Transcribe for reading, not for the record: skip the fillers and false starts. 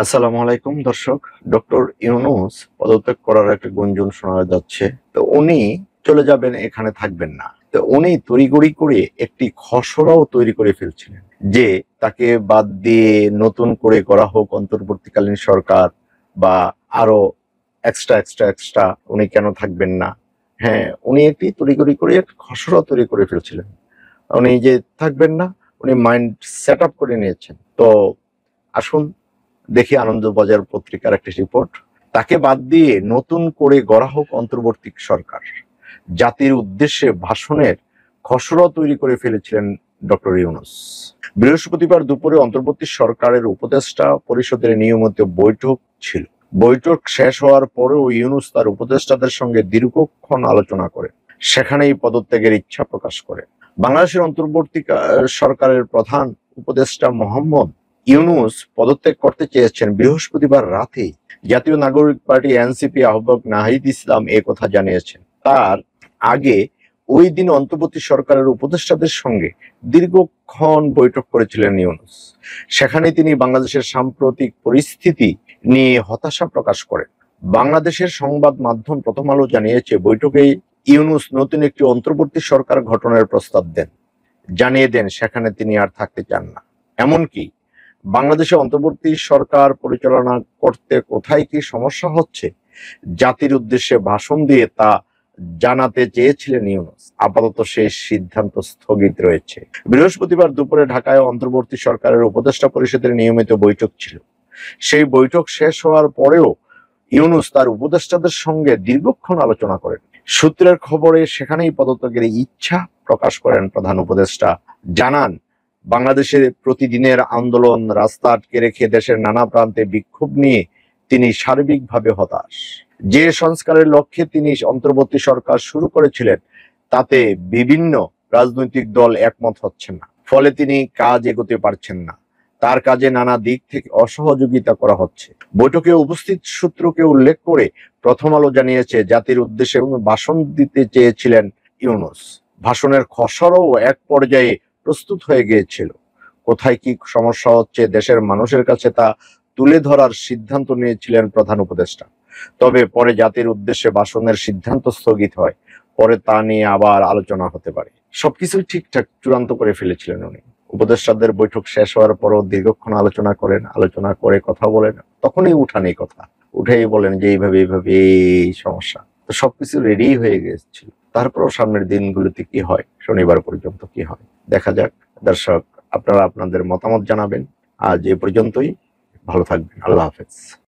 আসসালামু আলাইকুম দর্শক। ডক্টর ইউনূস পদত্যাগ করার একটা গুঞ্জন শোনা যাচ্ছে। তো উনি চলে যাবেন, এখানে থাকবেন না। তো উনি তড়িঘড়ি করে একটি খসড়াও তৈরি করে ফেলছিলেন যে তাকে বাদ দিয়ে নতুন করে করা হোক অন্তর্বর্তীকালীন সরকার, বা আরো এক্সট্রা উনি কেন থাকবেন না। হ্যাঁ, উনি একটি তড়িঘড়ি করে একটা খসড়া তৈরি করে ফেলছিলেন। উনি যে থাকবেন না, উনি মাইন্ড সেট আপ করে নিয়েছেন। তো আসুন দেখি আনন্দবাজার পত্রিকার একটি রিপোর্ট। তাকে বাদ দিয়ে নতুন করে গড়া হোক অন্তর্বর্তী সরকার, জাতির উদ্দেশ্যে ভাষণের খসড়া তৈরি করে ফেলেছিলেন ডক্টর ইউনূস। বৃহস্পতিবার দুপুরে অন্তর্বর্তী সরকারের উপদেষ্টা পরিষদের নিয়মিত বৈঠক ছিল। বৈঠক শেষ হওয়ার পরেও ইউনূস তার উপদেষ্টাদের সঙ্গে দীর্ঘক্ষণ আলোচনা করেন। সেখানেই পদত্যাগের ইচ্ছা প্রকাশ করেন। বাংলাদেশের অন্তর্বর্তী সরকারের প্রধান উপদেষ্টা মোহাম্মদ ইউনূস পদত্যাগ করতে চেয়েছেন বৃহস্পতিবার রাতে। জাতীয় নাগরিক পার্টি এনসিপি আহ্বায়ক নাহিদ ইসলাম এ কথা জানিয়েছেন। তার আগে ওই দিন অন্তর্বর্তী সরকারের উপদেষ্টাদের সঙ্গে দীর্ঘক্ষণ বৈঠক করেছিলেন ইউনূস। সেখানে তিনি বাংলাদেশের সাম্প্রতিক পরিস্থিতি নিয়ে হতাশা প্রকাশ করেন। বাংলাদেশের সংবাদ মাধ্যম প্রথম আলো জানিয়েছে, বৈঠকে ইউনূস নতুন একটি অন্তর্বর্তী সরকার গঠনের প্রস্তাব দেন, জানিয়ে দেন সেখানে তিনি আর থাকতে চান না। এমনকি বাংলাদেশে অন্তর্বর্তী সরকার পরিচালনা করতে কোথায় কি সমস্যা হচ্ছে জাতির উদ্দেশ্যে ভাষণ দিয়ে তা জানাতে চেয়েছিলেন ইউনূস। আপাতত সেই সিদ্ধান্ত স্থগিত রয়েছে। বৃহস্পতিবার দুপুরে ঢাকায় অন্তর্বর্তী সরকারের উপদেষ্টা পরিষদের নিয়মিত বৈঠক ছিল। সেই বৈঠক শেষ হওয়ার পরেও ইউনূস তার উপদেষ্টাদের সঙ্গে দীর্ঘক্ষণ আলোচনা করেন। সূত্রের খবরে সেখানেই পদত্যাগের ইচ্ছা প্রকাশ করেন প্রধান উপদেষ্টা। জানান, বাংলাদেশের প্রতিদিনের আন্দোলন, রাস্তা আটকে রেখে দেশের নানা প্রান্তে বিক্ষোভ নিয়ে তিনি সার্বিকভাবে হতাশ। যে সংস্কারের লক্ষ্যে তিনি অন্তর্বর্তী সরকার শুরু করেছিলেন তাতে বিভিন্ন রাজনৈতিক দল একমত হচ্ছেন না, ফলে তিনি কাজ এগোতে পারছেন না। তার কাজে নানা দিক থেকে অসহযোগিতা করা হচ্ছে। বৈঠকে উপস্থিত সূত্রকে উল্লেখ করে প্রথম আলো জানিয়েছে, জাতির উদ্দেশ্যে ভাষণ দিতে চেয়েছিলেন ইউনূস। ভাষণের খসড়াও এক পর্যায়ে প্রস্তুত হয়ে গিয়েছিল। কোথায় কি সমস্যা হচ্ছে দেশের মানুষের কাছে তা তুলে ধরার সিদ্ধান্ত নিয়েছিলেন প্রধান উপদেষ্টা। তবে পরে জাতির উদ্দেশ্যে ভাষণের সিদ্ধান্ত স্থগিত হয়। পরে তা নিয়ে আবার আলোচনা হতে পারে। সবকিছুই ঠিকঠাক চূড়ান্ত করে ফেলেছিলেন উনি। উপদেষ্টাদের বৈঠক শেষ হওয়ার পরও দীর্ঘক্ষণ আলোচনা করেন, আলোচনা করে কথা বলেন। তখনই উঠান এই কথা, উঠেই বলেন যে এইভাবে এই সমস্যা। তো সবকিছু রেডি হয়ে গেছিল। তারপরও সামনের দিনগুলোতে কি হয়, শনিবার পর্যন্ত কি হয় দেখা যাক। দর্শক, আপনারা আপনাদের মতামত জানাবেন। আজ এ পর্যন্তই। ভালো থাকবেন। আল্লাহ হাফেজ।